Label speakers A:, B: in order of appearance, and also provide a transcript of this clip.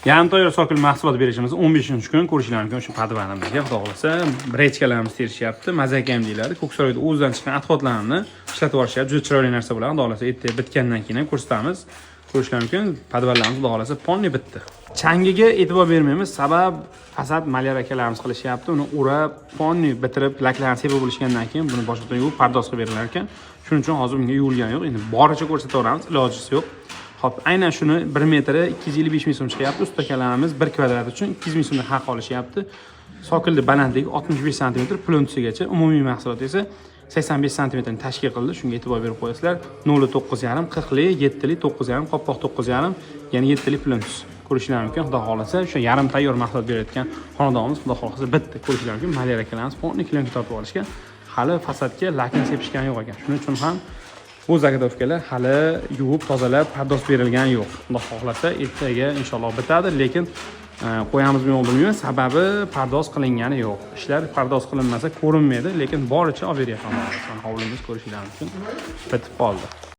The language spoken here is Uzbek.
A: Yarim tayyor sokil mahsulot berishimiz 15-kun ko'rishingiz mumkin shu podvalimizga. Xudo xolasa, rechkalarimiz terishyapti. Mazakam deyiladi. Ko'ksaroyda o'zidan chiqqan otxotlarni ishlatib olishyapti. Juda chiroyli narsa bo'ladi. Xudo xolasa, erta bitgandan keyin ham ko'rsatamiz. Ko'rishingiz mumkin. Podvallarimiz xudo xolasa ponni bitdi. Changiga e'tibor bermaymiz. Sabab fasad malyar akalarimiz qilishyapti. Uni urab, ponni bitirib, laklarni sepib bo'lishgandan keyin buni boshqadan yuvib pardoz qilib berilar ekan. Shuning uchun hozir bunga yuvilgani yo'q. Endi boricha ko'rsataveramiz, ilojisi yo'q. Hop, aynan shuni 1 metri 255 ming so'm chiqyapti. Ustakalarimiz 1 kvadrat uchun 200 ming so'mdan haq olishyapti. Sokilni balandligi 65 sm, plunsigacha, umumiy mahsulot esa 85 sm ni tashkil qildi. Shunga e'tibor berib qo'yasizlar. 0.9,5, 40li, 7li, 9,5, qopqoq 9,5, ya'ni 7li plunus. Ko'rishingiz mumkin. Xudo xolasa, o'sha yarim tayyor mahsulot berayotgan xonadonimiz xudo xolasa bitta. Ko'rishingiz mumkin. Malyar akalarimiz fonni klientga tortib olishgan. Hali fasadga lakni sepishgan yo'q ekan. Shuning uchun ham bu zagadovkalar hali yuvib, tozalab, pardoz berilgani yo'q. Xudo xolasa, ertaga inshaalloh bitadi, lekin qo'yamizmi yo'q bilmayman. Sababi pardoz qilingani yo'q. Ishlar pardoz qilinmasa ko'rinmaydi, lekin boricha olib beryapman. Hovlimiz ko'rishingiz mumkin. Bitib qoldi.